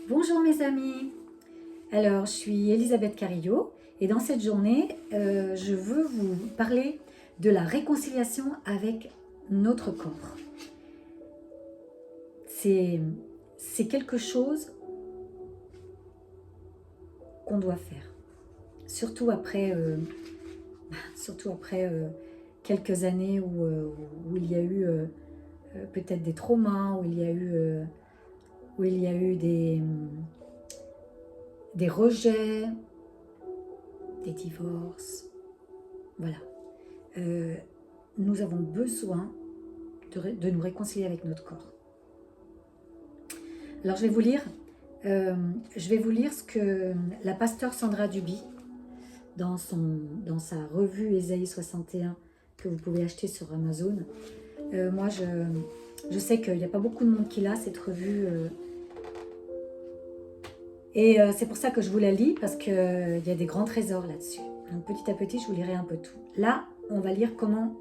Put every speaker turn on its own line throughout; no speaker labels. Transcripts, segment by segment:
Bonjour mes amis, alors je suis Elisabeth Carillo et dans cette journée, je veux vous parler de la réconciliation avec notre corps. C'est quelque chose qu'on doit faire, surtout après, quelques années où il y a eu peut-être des traumas, où il y a eu des rejets, des divorces. Voilà. Nous avons besoin de nous réconcilier avec notre corps. Alors je vais vous lire ce que la pasteure Sandra Duby, dans sa revue Ésaïe 61, que vous pouvez acheter sur Amazon. Moi, je sais qu'il n'y a pas beaucoup de monde qui l'a, cette revue. Et c'est pour ça que je vous la lis, parce qu'il y a des grands trésors là-dessus. Donc petit à petit, je vous lirai un peu tout. Là, on va lire comment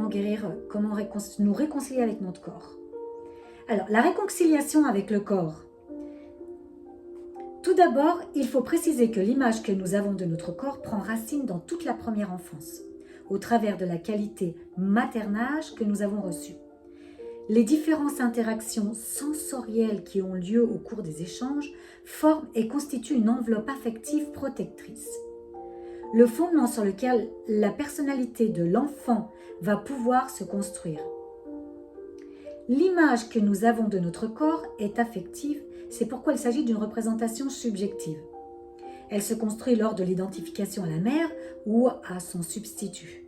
guérir, nous réconcilier avec notre corps. Alors, la réconciliation avec le corps. Tout d'abord, il faut préciser que l'image que nous avons de notre corps prend racine dans toute la première enfance, au travers de la qualité maternage que nous avons reçue. Les différentes interactions sensorielles qui ont lieu au cours des échanges forment et constituent une enveloppe affective protectrice. Le fondement sur lequel la personnalité de l'enfant va pouvoir se construire. L'image que nous avons de notre corps est affective, c'est pourquoi il s'agit d'une représentation subjective. Elle se construit lors de l'identification à la mère ou à son substitut.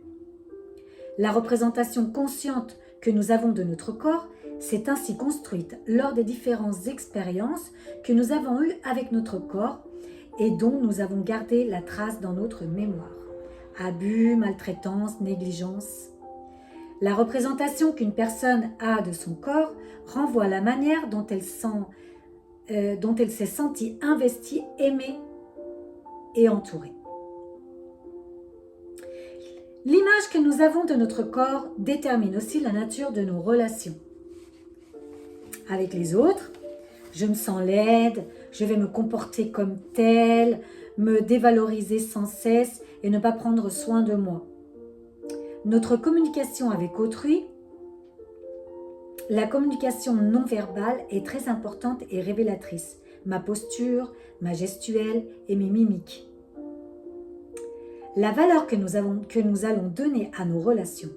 La représentation consciente que nous avons de notre corps s'est ainsi construite lors des différentes expériences que nous avons eues avec notre corps et dont nous avons gardé la trace dans notre mémoire. Abus, maltraitance, négligence. La représentation qu'une personne a de son corps renvoie à la manière dont elle s'est sentie investie, aimée et entourée. L'image que nous avons de notre corps détermine aussi la nature de nos relations. Avec les autres, je me sens laide, je vais me comporter comme telle, me dévaloriser sans cesse et ne pas prendre soin de moi. Notre communication avec autrui, la communication non verbale est très importante et révélatrice. Ma posture, ma gestuelle et mes mimiques. La valeur que nous allons donner à nos relations.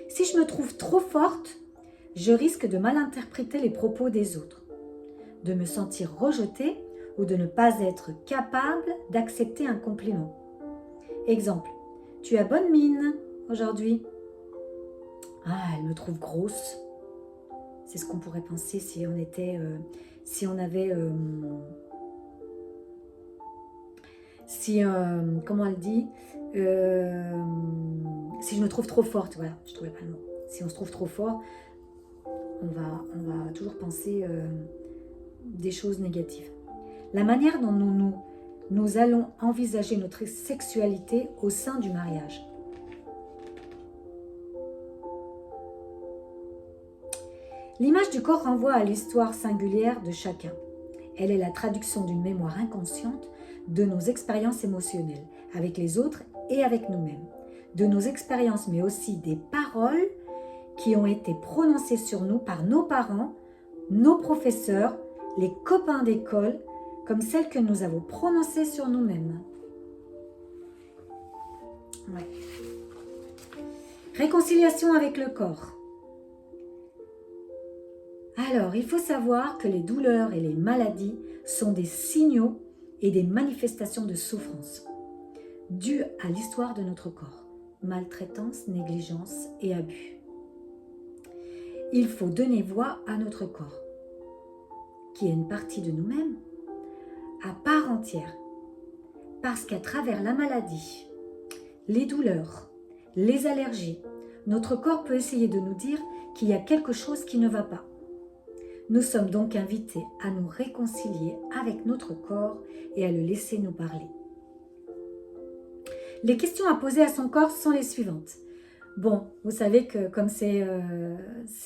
Si je me trouve trop forte, je risque de mal interpréter les propos des autres, de me sentir rejetée ou de ne pas être capable d'accepter un compliment. Exemple, tu as bonne mine aujourd'hui. Ah, elle me trouve grosse. C'est ce qu'on pourrait penser si on était, comment elle dit, si je me trouve trop forte, voilà, je trouvais pas le mot. Si on se trouve trop fort, on va toujours penser des choses négatives. La manière dont nous allons envisager notre sexualité au sein du mariage. L'image du corps renvoie à l'histoire singulière de chacun. Elle est la traduction d'une mémoire inconsciente de nos expériences émotionnelles, avec les autres et avec nous-mêmes. De nos expériences, mais aussi des paroles qui ont été prononcées sur nous par nos parents, nos professeurs, les copains d'école, comme celles que nous avons prononcées sur nous-mêmes. Ouais. Réconciliation avec le corps. Alors, il faut savoir que les douleurs et les maladies sont des signaux et des manifestations de souffrance dues à l'histoire de notre corps. Maltraitance, négligence et abus. Il faut donner voix à notre corps, qui est une partie de nous-mêmes, à part entière. Parce qu'à travers la maladie, les douleurs, les allergies, notre corps peut essayer de nous dire qu'il y a quelque chose qui ne va pas. Nous sommes donc invités à nous réconcilier avec notre corps et à le laisser nous parler. Les questions à poser à son corps sont les suivantes. Bon, vous savez que comme c'est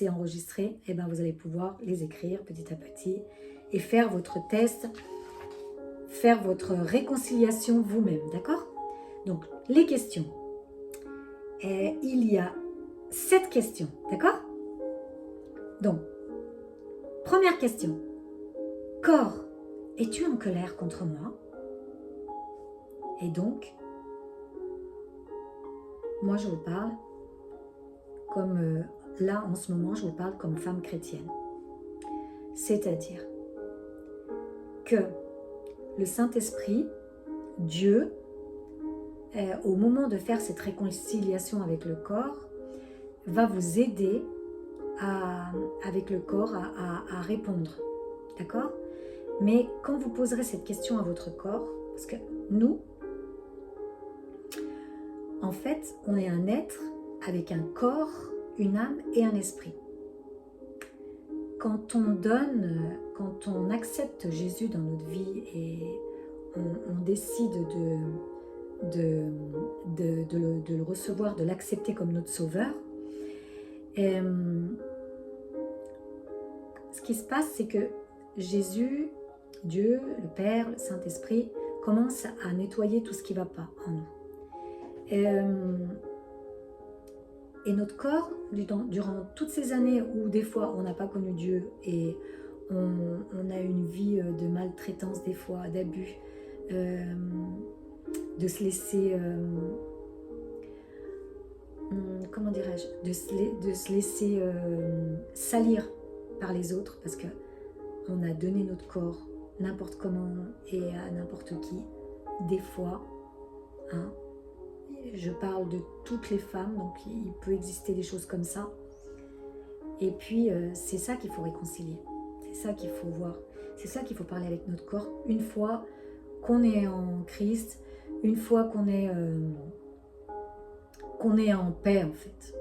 enregistré, eh ben vous allez pouvoir les écrire petit à petit et faire votre test, faire votre réconciliation vous-même, d'accord? Donc, les questions. Il y a 7 questions, d'accord? Donc, première question. Corps, es-tu en colère contre moi? Et donc, moi je vous parle comme, là en ce moment, je vous parle comme femme chrétienne. C'est-à-dire que le Saint-Esprit, Dieu, au moment de faire cette réconciliation avec le corps, va vous aider avec le corps à répondre. D'accord? Mais quand vous poserez cette question à votre corps, parce que nous, en fait, on est un être avec un corps, une âme et un esprit. Quand on donne, quand on accepte Jésus dans notre vie et on décide de le recevoir, de l'accepter comme notre sauveur, ce qui se passe, c'est que Jésus, Dieu, le Père, le Saint-Esprit, commence à nettoyer tout ce qui ne va pas en nous. Et notre corps, durant toutes ces années où des fois on n'a pas connu Dieu et on a une vie de maltraitance des fois, d'abus, de se laisser, comment dirais-je, de se laisser salir par les autres parce qu'on a donné notre corps n'importe comment et à n'importe qui, des fois, hein. Je parle de toutes les femmes, donc il peut exister des choses comme ça. Et puis, c'est ça qu'il faut réconcilier. C'est ça qu'il faut voir. C'est ça qu'il faut parler avec notre corps. Une fois qu'on est en Christ, une fois qu'on est en paix, en fait.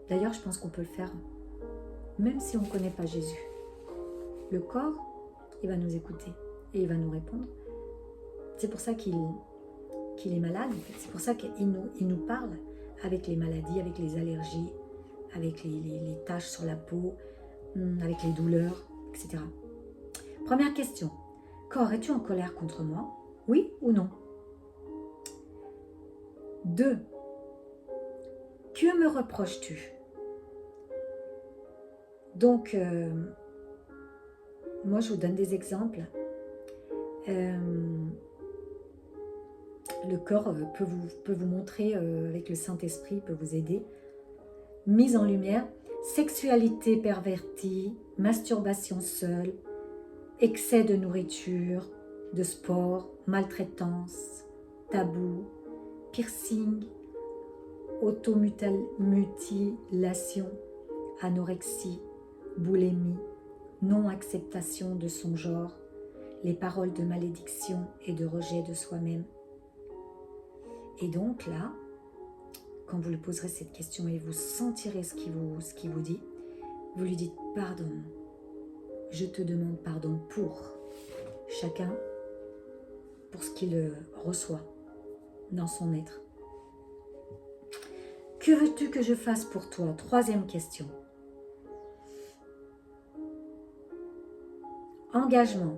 D'ailleurs, je pense qu'on peut le faire, même si on ne connaît pas Jésus. Le corps, il va nous écouter et il va nous répondre. C'est pour ça qu'il est malade, en fait. C'est pour ça qu'il nous parle avec les maladies, avec les allergies, avec les taches sur la peau, avec les douleurs, etc. Première question. Corps, es-tu en colère contre moi? Oui ou non? 2. Que me reproches-tu? Donc, moi je vous donne des exemples. Le corps peut vous montrer, avec le Saint-Esprit, peut vous aider. Mise en lumière, sexualité pervertie, masturbation seule, excès de nourriture, de sport, maltraitance, tabou, piercing, automutilation, anorexie, boulimie, non-acceptation de son genre, les paroles de malédiction et de rejet de soi-même. Et donc là, quand vous lui poserez cette question et vous sentirez ce qu'il vous dit, vous lui dites pardon. Je te demande pardon pour chacun, pour ce qu'il reçoit dans son être. Que veux-tu que je fasse pour toi? 3e question. Engagement.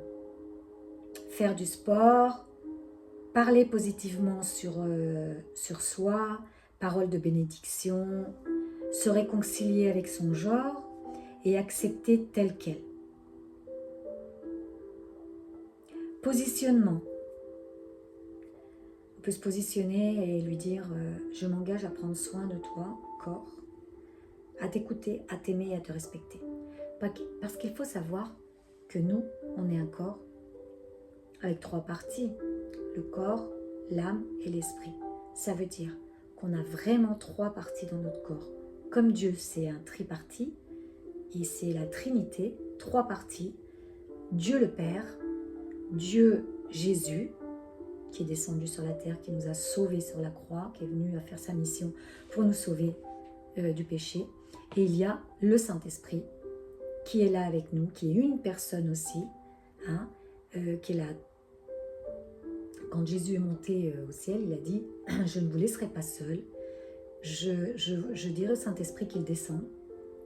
Faire du sport, parler positivement sur soi, parole de bénédiction, se réconcilier avec son genre et accepter tel quel. Positionnement. On peut se positionner et lui dire je m'engage à prendre soin de toi, corps, à t'écouter, à t'aimer et à te respecter. Parce qu'il faut savoir que nous, on est un corps avec 3 parties. Le corps, l'âme et l'esprit. Ça veut dire qu'on a vraiment 3 parties dans notre corps. Comme Dieu, c'est un tripartite, et c'est la Trinité, 3 parties. Dieu le Père, Dieu Jésus, qui est descendu sur la terre, qui nous a sauvés sur la croix, qui est venu à faire sa mission pour nous sauver du péché. Et il y a le Saint-Esprit, qui est là avec nous, qui est une personne aussi, hein, qui est là. Quand Jésus est monté au ciel, il a dit « Je ne vous laisserai pas seul, je dirai au Saint-Esprit qu'il descend.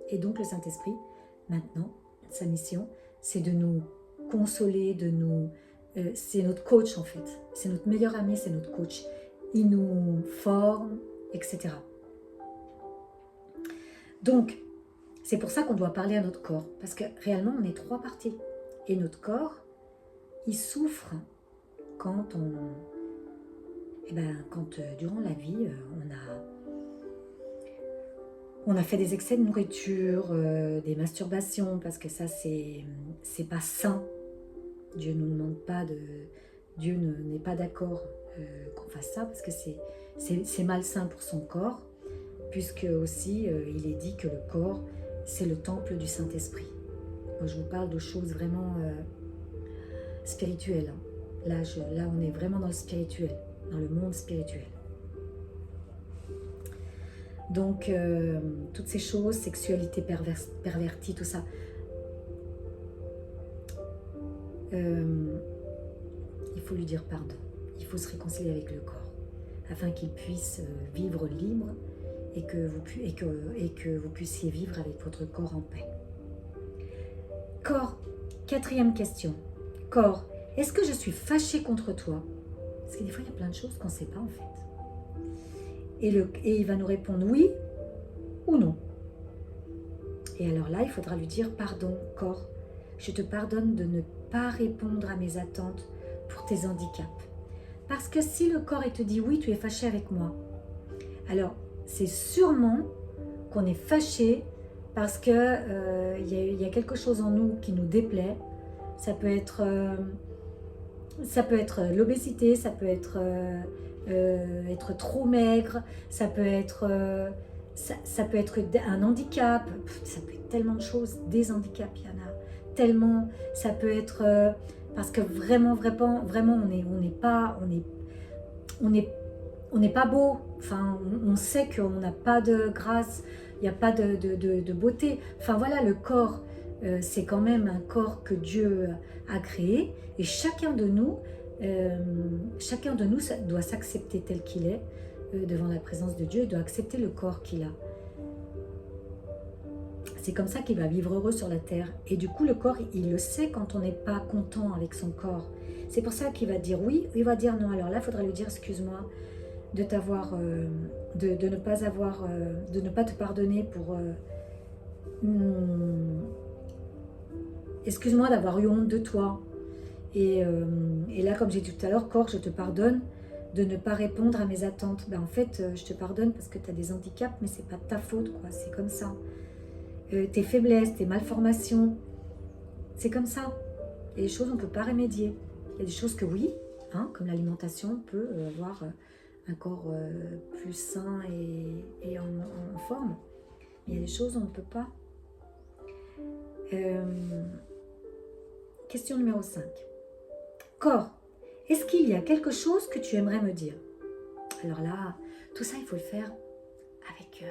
Et donc le Saint-Esprit, maintenant, sa mission, c'est de nous consoler, c'est notre coach en fait. C'est notre meilleur ami, c'est notre coach. Il nous forme, etc. Donc, c'est pour ça qu'on doit parler à notre corps. Parce que réellement, on est 3 parties. Et notre corps, il souffre quand durant la vie, on a fait des excès de nourriture, des masturbations, parce que ça, c'est pas sain. Dieu nous demande pas Dieu n'est pas d'accord qu'on fasse ça, parce que c'est malsain pour son corps, puisque aussi, il est dit que le corps, c'est le temple du Saint-Esprit. Moi, je vous parle de choses vraiment spirituelles. Hein. Là, on est vraiment dans le spirituel, dans le monde spirituel. Donc, toutes ces choses, sexualité pervertie, tout ça, il faut lui dire pardon. Il faut se réconcilier avec le corps, afin qu'il puisse vivre libre et que vous puissiez vivre avec votre corps en paix. Corps, 4e question. Corps, est-ce que je suis fâchée contre toi? Parce que des fois, il y a plein de choses qu'on ne sait pas en fait. Et il va nous répondre oui ou non. Et alors là, il faudra lui dire pardon, corps. Je te pardonne de ne pas répondre à mes attentes pour tes handicaps. Parce que si le corps il te dit oui, tu es fâché avec moi, alors c'est sûrement qu'on est fâché parce que y a quelque chose en nous qui nous déplaît. Ça peut être l'obésité, ça peut être trop maigre, ça peut être un handicap, ça peut être tellement de choses, des handicaps, il y en a tellement, ça peut être parce que vraiment on n'est pas beau, enfin on sait qu'on n'a pas de grâce, il n'y a pas de beauté, enfin voilà, le corps c'est quand même un corps que Dieu a créé et chacun de nous doit s'accepter tel qu'il est devant la présence de Dieu, il doit accepter le corps qu'il a. C'est comme ça qu'il va vivre heureux sur la terre. Et du coup, le corps, il le sait quand on n'est pas content avec son corps. C'est pour ça qu'il va dire oui, il va dire non. Alors là, il faudra lui dire, excuse-moi de t'avoir, de ne pas te pardonner pour... excuse-moi d'avoir eu honte de toi. Et là, comme j'ai dit tout à l'heure, corps, je te pardonne de ne pas répondre à mes attentes. Ben, en fait, je te pardonne parce que tu as des handicaps, mais c'est pas de ta faute, quoi. C'est comme ça. Tes faiblesses, tes malformations, c'est comme ça. Il y a des choses on ne peut pas remédier. Il y a des choses que oui, hein, comme l'alimentation peut avoir un corps plus sain et en forme. Mais il y a des choses on ne peut pas. Question numéro 5. Corps, est-ce qu'il y a quelque chose que tu aimerais me dire? Alors là, tout ça, il faut le faire avec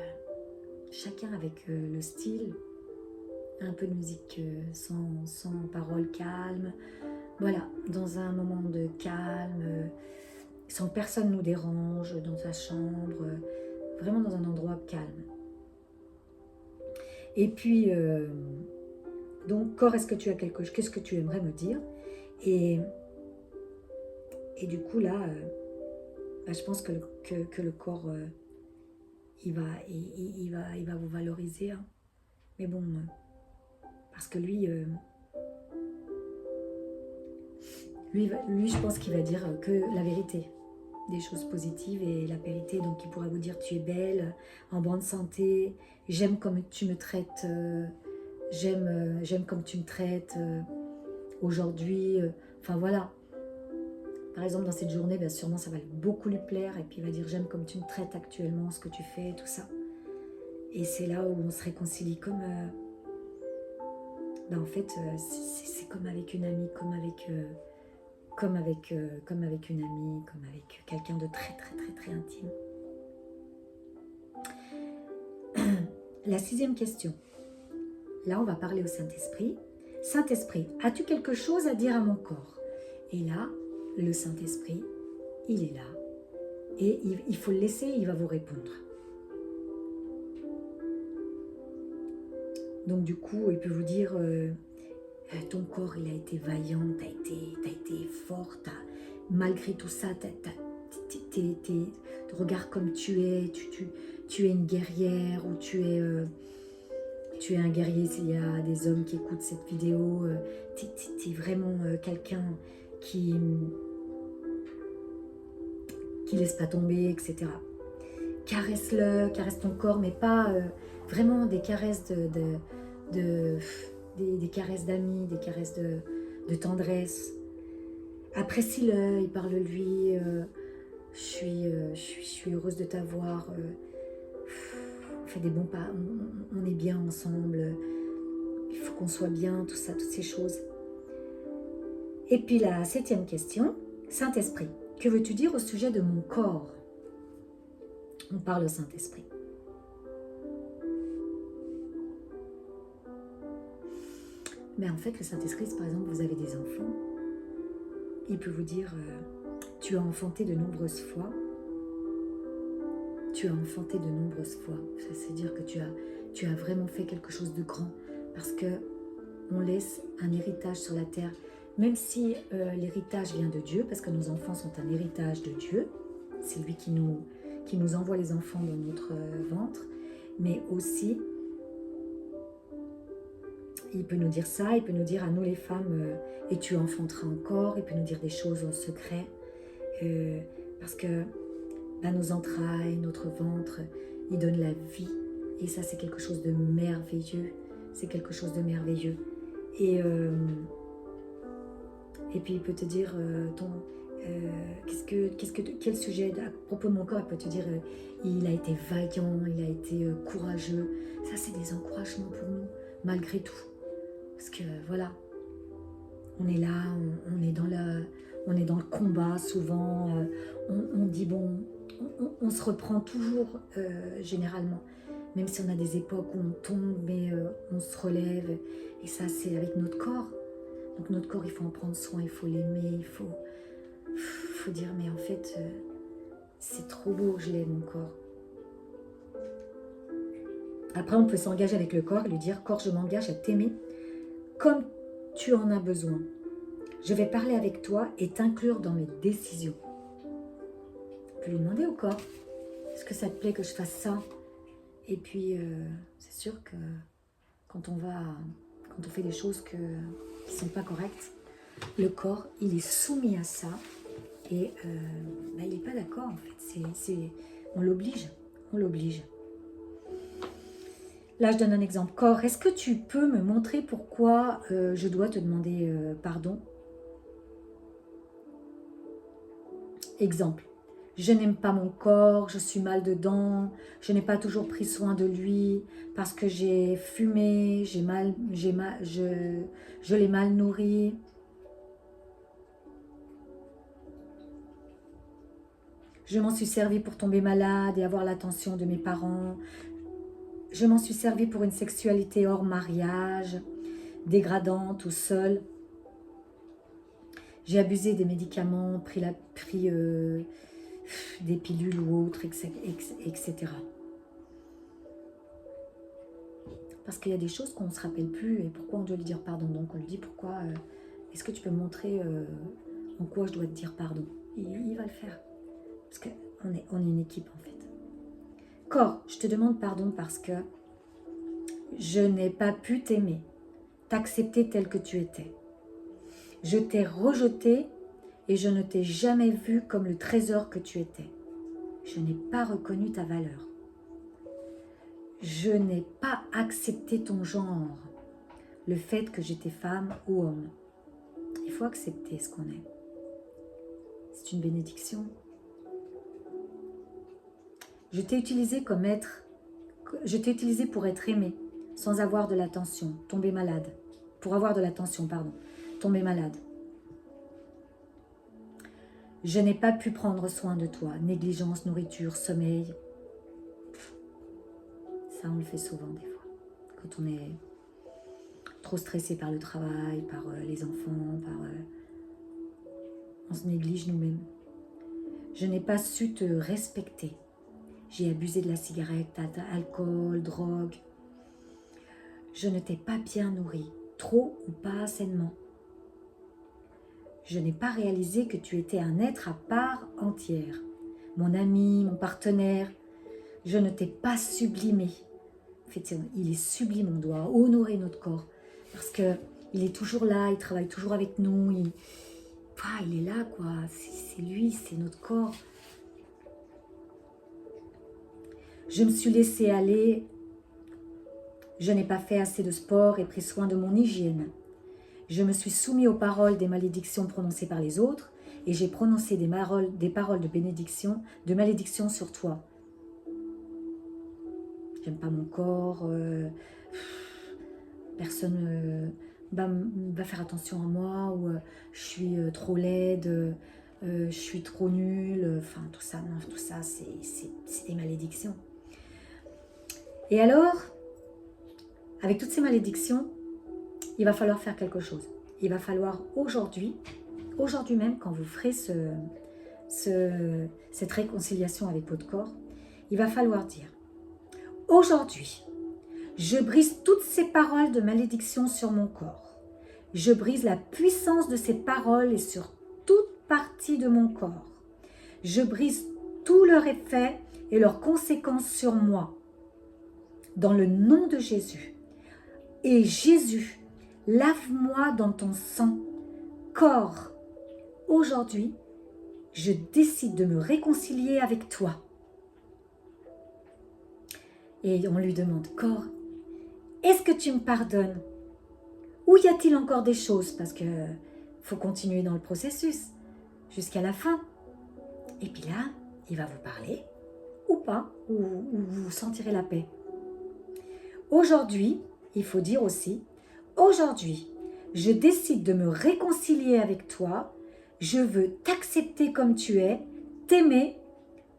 chacun avec le style, un peu de musique sans parole, calme. Voilà, dans un moment de calme, sans que personne nous dérange, dans sa chambre, vraiment dans un endroit calme. Et puis, donc, corps, est-ce que tu as quelque chose? Qu'est-ce que tu aimerais me dire? Et du coup, là, je pense que le corps, il va vous valoriser. Hein. Mais bon, parce que lui, je pense qu'il va dire que la vérité, des choses positives et la vérité. Donc, il pourra vous dire, tu es belle, en bonne santé, j'aime comme tu me traites, j'aime comme tu me traites aujourd'hui. Enfin, voilà. Par exemple, dans cette journée, sûrement, ça va beaucoup lui plaire. Et puis, il va dire, j'aime comme tu me traites actuellement, ce que tu fais, tout ça. Et c'est là où on se réconcilie comme... en fait, c'est comme avec une amie, comme avec une amie, comme avec quelqu'un de très, très, très, très intime. La 6e question. Là, on va parler au Saint-Esprit. Saint-Esprit, as-tu quelque chose à dire à mon corps? Et là, le Saint-Esprit, il est là. Et il faut le laisser, il va vous répondre. Donc du coup, il peut vous dire, ton corps, il a été vaillant, t'as été fort, malgré tout ça, regarde comme tu es, tu es une guerrière ou tu es un guerrier. S'il y a des hommes qui écoutent cette vidéo, t'es vraiment quelqu'un qui laisse pas tomber, etc. Caresse-le, caresse ton corps, mais pas vraiment des caresses des caresses d'amis, des caresses de tendresse. Apprécie-le, il parle-lui, je suis heureuse de t'avoir, on fait des bons pas, on est bien ensemble, il faut qu'on soit bien, tout ça, toutes ces choses. Et puis la 7e question, Saint-Esprit, que veux-tu dire au sujet de mon corps? On parle au Saint-Esprit. Mais en fait, le Saint-Esprit, par exemple, vous avez des enfants, il peut vous dire, tu as enfanté de nombreuses fois. Tu as enfanté de nombreuses fois. Ça, c'est dire que tu as vraiment fait quelque chose de grand. Parce que on laisse un héritage sur la terre. Même si l'héritage vient de Dieu, parce que nos enfants sont un héritage de Dieu. C'est lui qui nous envoie les enfants dans notre ventre. Mais aussi, il peut nous dire ça, il peut nous dire à nous les femmes, et tu enfanteras encore, il peut nous dire des choses en secret, parce que nos entrailles, notre ventre, il donne la vie, et ça c'est quelque chose de merveilleux, c'est quelque chose de merveilleux. Et puis il peut te dire, quel sujet à propos de mon corps, il peut te dire, il a été vaillant, il a été courageux, ça c'est des encouragements pour nous, malgré tout. Parce que voilà, on est là, on est dans le combat souvent, on dit bon, on se reprend toujours généralement, même si on a des époques où on tombe, mais on se relève, et ça c'est avec notre corps. Donc notre corps, il faut en prendre soin, il faut l'aimer, il faut dire mais en fait, c'est trop beau, je l'aime mon corps. Après on peut s'engager avec le corps et lui dire, corps je m'engage à t'aimer comme tu en as besoin. Je vais parler avec toi et t'inclure dans mes décisions. On peut lui demander au corps, est-ce que ça te plaît que je fasse ça? Et puis, c'est sûr que quand on fait des choses qui ne sont pas correctes, le corps, il est soumis à ça et il n'est pas d'accord en fait. On l'oblige, Là, je donne un exemple. Corps, est-ce que tu peux me montrer pourquoi je dois te demander pardon? Exemple. Je n'aime pas mon corps, je suis mal dedans, je n'ai pas toujours pris soin de lui parce que j'ai fumé, je l'ai mal nourri. Je m'en suis servi pour tomber malade et avoir l'attention de mes parents. Je m'en suis servi pour une sexualité hors mariage, dégradante ou seule. J'ai abusé des médicaments, pris des pilules ou autres, etc. Parce qu'il y a des choses qu'on ne se rappelle plus et pourquoi on doit lui dire pardon. Donc on lui dit pourquoi, est-ce que tu peux me montrer en quoi je dois te dire pardon? Il va le faire. Parce qu'on est une équipe en fait. Corps, je te demande pardon parce que je n'ai pas pu t'aimer, t'accepter tel que tu étais. Je t'ai rejeté et je ne t'ai jamais vu comme le trésor que tu étais. Je n'ai pas reconnu ta valeur. Je n'ai pas accepté ton genre, le fait que j'étais femme ou homme. Il faut accepter ce qu'on est. C'est une bénédiction. Je t'ai utilisé pour être aimé, sans avoir de l'attention, tomber malade. Pour avoir de l'attention, pardon, tomber malade. Je n'ai pas pu prendre soin de toi, négligence, nourriture, sommeil. Ça, on le fait souvent des fois, quand on est trop stressé par le travail, par les enfants, on se néglige nous-mêmes. Je n'ai pas su te respecter. J'ai abusé de la cigarette, alcool, drogue. Je ne t'ai pas bien nourri, trop ou pas sainement. Je n'ai pas réalisé que tu étais un être à part entière. Mon ami, mon partenaire, je ne t'ai pas sublimé. En fait, il est sublime, on doit honorer notre corps. Parce qu'il est toujours là, il travaille toujours avec nous. Il est là, quoi. C'est lui, c'est notre corps. Je me suis laissée aller. Je n'ai pas fait assez de sport et pris soin de mon hygiène. Je me suis soumis aux paroles des malédictions prononcées par les autres et j'ai prononcé des paroles de bénédiction, de malédiction sur toi. J'aime pas mon corps, personne va faire attention à moi, ou je suis trop laide, je suis trop nulle, enfin tout ça, c'est des malédictions. Et alors, avec toutes ces malédictions, il va falloir faire quelque chose. Il va falloir aujourd'hui même, quand vous ferez cette réconciliation avec votre corps, il va falloir dire, aujourd'hui, je brise toutes ces paroles de malédiction sur mon corps. Je brise la puissance de ces paroles et sur toute partie de mon corps. Je brise tout leur effet et leurs conséquences sur moi. Dans le nom de Jésus. Et Jésus, lave-moi dans ton sang, corps. Aujourd'hui, je décide de me réconcilier avec toi. Et on lui demande, corps, est-ce que tu me pardonnes? Ou y a-t-il encore des choses? Parce que faut continuer dans le processus jusqu'à la fin. Et puis là, il va vous parler, ou pas, ou vous sentirez la paix. Aujourd'hui, il faut dire aussi, aujourd'hui, je décide de me réconcilier avec toi, je veux t'accepter comme tu es, t'aimer,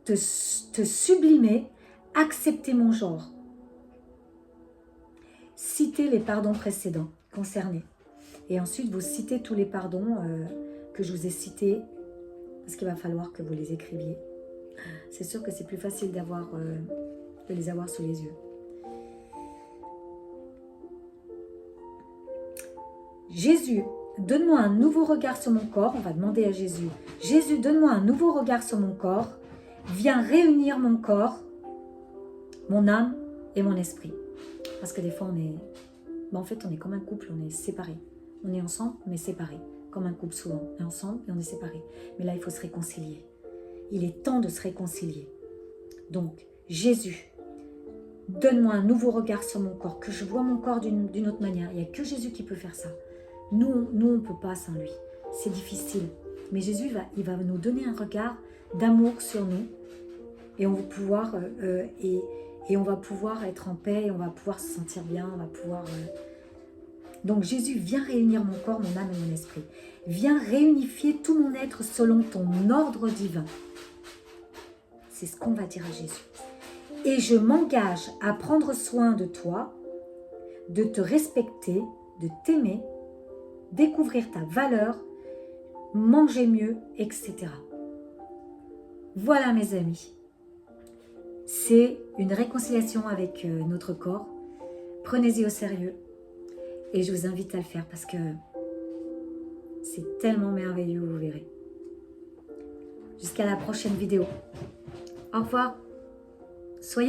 te sublimer, accepter mon genre. Citez les pardons précédents concernés. Et ensuite, vous citez tous les pardons que je vous ai cités, parce qu'il va falloir que vous les écriviez. C'est sûr que c'est plus facile de les avoir sous les yeux. Jésus, donne-moi un nouveau regard sur mon corps. On va demander à Jésus. Jésus, donne-moi un nouveau regard sur mon corps. Viens réunir mon corps, mon âme et mon esprit. Parce que des fois, en fait, on est comme un couple, on est séparés. On est ensemble, mais séparés. Comme un couple souvent. On est ensemble et on est séparés. Mais là, il faut se réconcilier. Il est temps de se réconcilier. Donc, Jésus, donne-moi un nouveau regard sur mon corps, que je vois mon corps d'une autre manière. Il n'y a que Jésus qui peut faire ça. Nous on ne peut pas sans lui. C'est difficile. Mais Jésus, il va nous donner un regard d'amour sur nous. Et on va pouvoir, on va pouvoir être en paix, et on va pouvoir se sentir bien, on va pouvoir... Donc Jésus, viens réunir mon corps, mon âme et mon esprit. Viens réunifier tout mon être selon ton ordre divin. C'est ce qu'on va dire à Jésus. Et je m'engage à prendre soin de toi, de te respecter, de t'aimer, découvrir ta valeur, manger mieux, etc. Voilà mes amis. C'est une réconciliation avec notre corps. Prenez-y au sérieux. Et je vous invite à le faire parce que c'est tellement merveilleux, vous verrez. Jusqu'à la prochaine vidéo. Au revoir. Soyez bénis.